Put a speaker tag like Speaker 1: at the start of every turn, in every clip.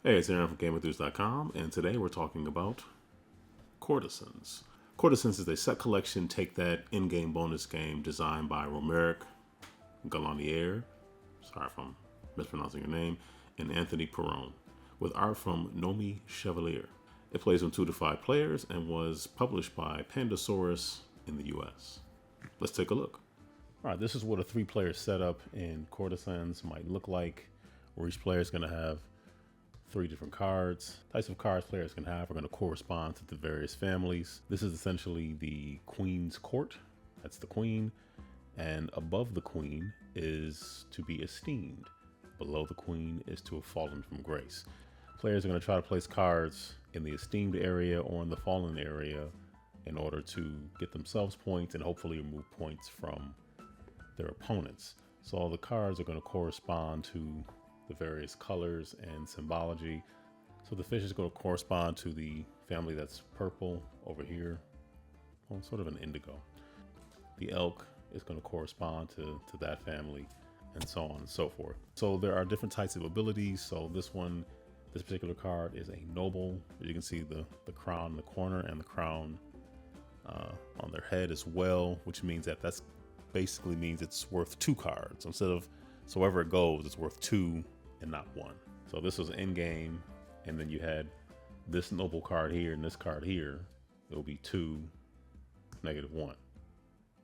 Speaker 1: Hey, it's Aaron from GameEnthus.com, and today we're talking about Courtisans. Courtisans is a set collection, take that in-game bonus game designed by Romaric Galonnier, sorry if I'm mispronouncing your name, and Anthony Perone, with art from Noemie Chevalier. It plays from 2 to 5 players and was published by Pandasaurus in the US. Let's take a look. All right, this is what a 3-player setup in Courtisans might look like, where each player is going to have 3 different cards. Types of cards players can have are going to correspond to the various families. This is essentially the Queen's Court. That's the Queen. And above the Queen is to be esteemed. Below the Queen is to have fallen from grace. Players are going to try to place cards in the esteemed area or in the fallen area in order to get themselves points and hopefully remove points from their opponents. So all the cards are going to correspond to the various colors and symbology. So the fish is going to correspond to the family that's purple over here, well, sort of an indigo. The elk is going to correspond to that family, and so on and so forth. So there are different types of abilities. So this particular card is a noble. You can see the crown in the corner and the crown on their head as well, which means that's basically means it's worth 2 cards. Instead of, so wherever it goes, it's worth 2 and not 1. So this was in game, and then you had this noble card here and this card here. It will be 2, -1,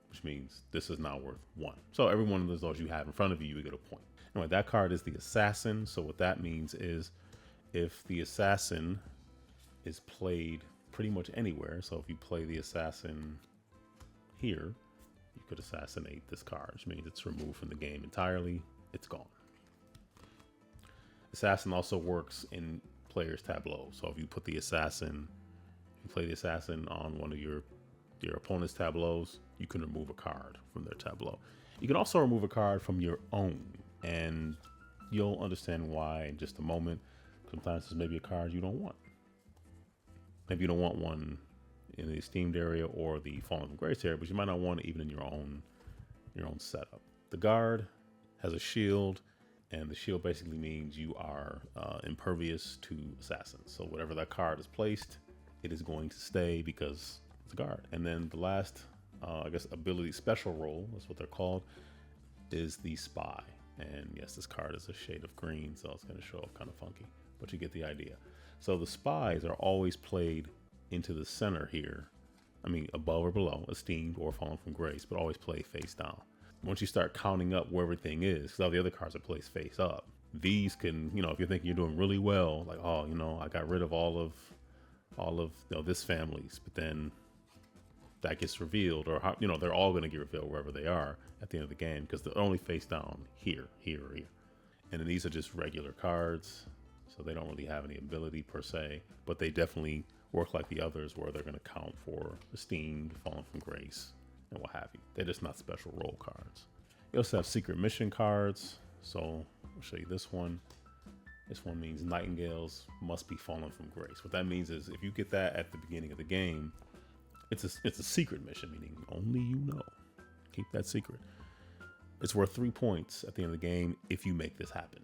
Speaker 1: which means this is now worth 1. So every one of those you have in front of you, you get a point. Anyway, that card is the assassin. So what that means is if the assassin is played pretty much anywhere, so if you play the assassin here, you could assassinate this card, which means it's removed from the game entirely. It's gone. Assassin also works in players' tableau. So if you put the assassin, you play the assassin on one of your opponent's tableaus, you can remove a card from their tableau. You can also remove a card from your own, and you'll understand why in just a moment. Sometimes there's maybe a card you don't want. Maybe you don't want one in the esteemed area or the fallen from grace area, but you might not want it even in your own setup. The guard has a shield, and the shield basically means you are impervious to assassins. So whatever that card is placed, it is going to stay because it's a guard. And then the last, I guess, ability special role, that's what they're called, is the spy. And yes, this card is a shade of green, so it's going to show up kind of funky, but you get the idea. So the spies are always played into the center here. I mean, above or below, esteemed or fallen from grace, but always play face down. Once you start counting up where everything is, because all the other cards are placed face up, these can, if you think you're doing really well, like, oh, I got rid of all of this family's, but then that gets revealed, or how, they're all going to get revealed wherever they are at the end of the game, because they're only face down here, here, or here. And then these are just regular cards, so they don't really have any ability per se, but they definitely work like the others, where they're going to count for esteemed, fallen from grace, and what have you. They're just not special role cards. You also have secret mission cards. So I'll show you this one. This one means nightingales must be fallen from grace. What that means is if you get that at the beginning of the game, it's a secret mission, meaning only you know. Keep that secret. It's worth 3 points at the end of the game if you make this happen.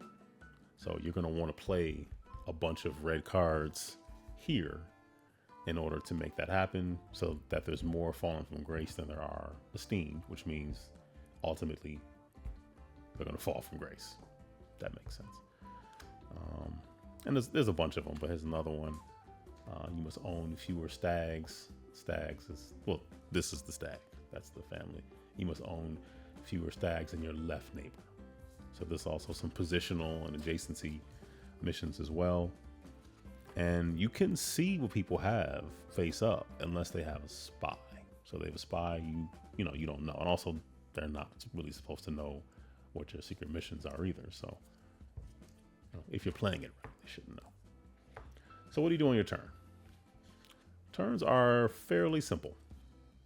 Speaker 1: So you're going to want to play a bunch of red cards here in order to make that happen, so that there's more fallen from grace than there are esteemed, which means ultimately they're going to fall from grace. That makes sense. And there's a bunch of them, but here's another one. You must own fewer stags. Stags is, well, this is the stag. That's the family. You must own fewer stags than your left neighbor. So there's also some positional and adjacency missions as well. And you can see what people have face up unless they have a spy. So they have a spy, you don't know. And also they're not really supposed to know what your secret missions are either. So if you're playing it right, they shouldn't know. So what do you do on your turn? Turns are fairly simple.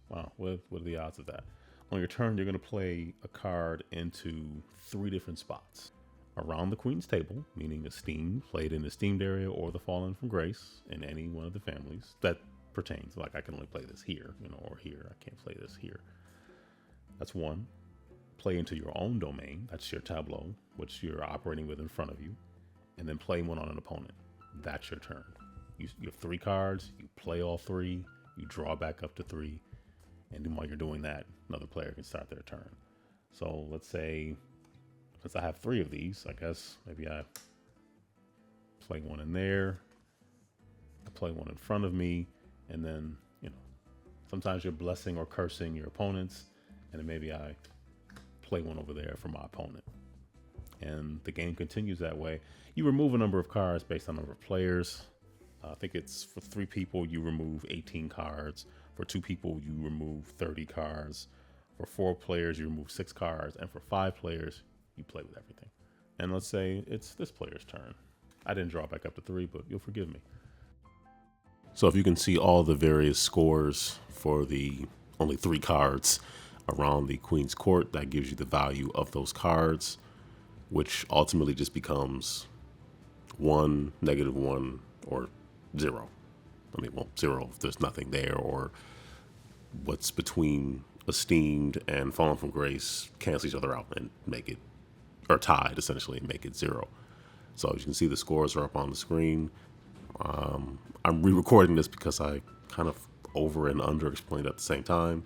Speaker 1: Wow, what are the odds of that? On your turn, you're going to play a card into 3 different spots. Around the Queen's table, meaning esteemed, played in the esteemed area or the fallen from grace in any one of the families. That pertains, like I can only play this here, or here. I can't play this here. That's 1. Play into your own domain. That's your tableau, which you're operating with in front of you. And then play one on an opponent. that's your turn. You have 3 cards, you play all 3, you draw back up to 3, and then while you're doing that, another player can start their turn. So let's say, since I have 3 of these, I guess maybe I play one in there, I play one in front of me, and then, sometimes you're blessing or cursing your opponents, and then maybe I play one over there for my opponent. And the game continues that way. You remove a number of cards based on number of players. I think it's for 3 people, you remove 18 cards. For 2 people, you remove 30 cards. For 4 players, you remove 6 cards. And for 5 players, you play with everything. And let's say it's this player's turn. I didn't draw back up to 3, but you'll forgive me. So if you can see all the various scores for the only 3 cards around the Queen's Court, that gives you the value of those cards, which ultimately just becomes 1, -1, or 0. I mean, well, 0 if there's nothing there, or what's between esteemed and fallen from grace cancel each other out and make it, or tied essentially, and make it 0. So as you can see, the scores are up on the screen. I'm re-recording this because I kind of over and under explained at the same time.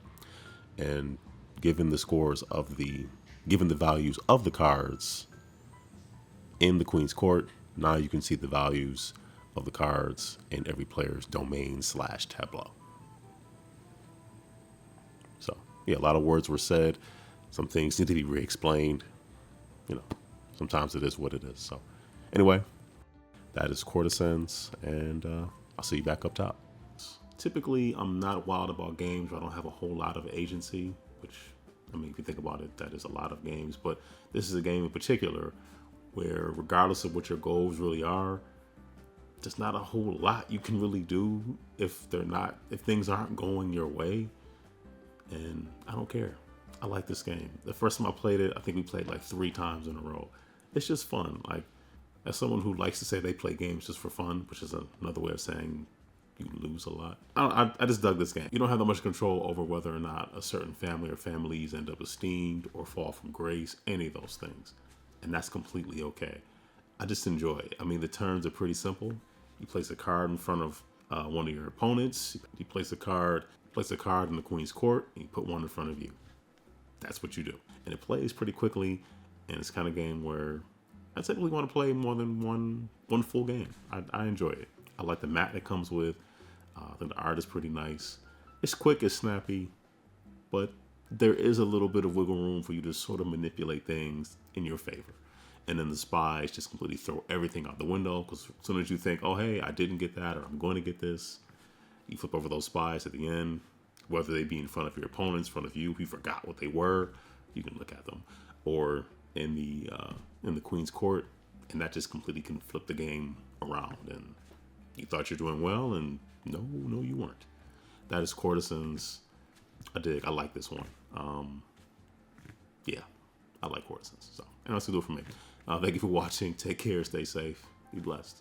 Speaker 1: And given the scores of given the values of the cards in the Queen's Court, now you can see the values of the cards in every player's domain/tableau. So yeah, a lot of words were said. Some things need to be re-explained. Sometimes it is what it is. So anyway, that is Courtisans, and I'll see you back up top. Typically, I'm not wild about games where I don't have a whole lot of agency, which, I mean, if you think about it, that is a lot of games. But this is a game in particular where, regardless of what your goals really are, there's not a whole lot you can really do if things aren't going your way. And I don't care. I like this game. The first time I played it, I think we played like 3 times in a row. It's just fun. Like, as someone who likes to say they play games just for fun, which is another way of saying you lose a lot, I just dug this game. You don't have that much control over whether or not a certain family or families end up esteemed or fall from grace, any of those things. And that's completely okay. I just enjoy it. I mean, the turns are pretty simple. You place a card in front of one of your opponents. You place a card in the Queen's Court, and you put one in front of you. That's what you do. And it plays pretty quickly, and it's the kind of game where I typically want to play more than one full game. I enjoy it. I like the mat it comes with. I think the art is pretty nice. It's quick, it's snappy, but there is a little bit of wiggle room for you to sort of manipulate things in your favor. And then the spies just completely throw everything out the window, because as soon as you think, oh, hey, I didn't get that, or I'm going to get this, you flip over those spies at the end, whether they be in front of your opponents, in front of you, if you forgot what they were, you can look at them. Or in the Queen's Court, and that just completely can flip the game around. And you thought you're doing well, and no, you weren't. That is Courtisans. I dig. I like this one. Yeah, I like Courtisans. So, and that's gonna do it for me. Thank you for watching. Take care. Stay safe. Be blessed.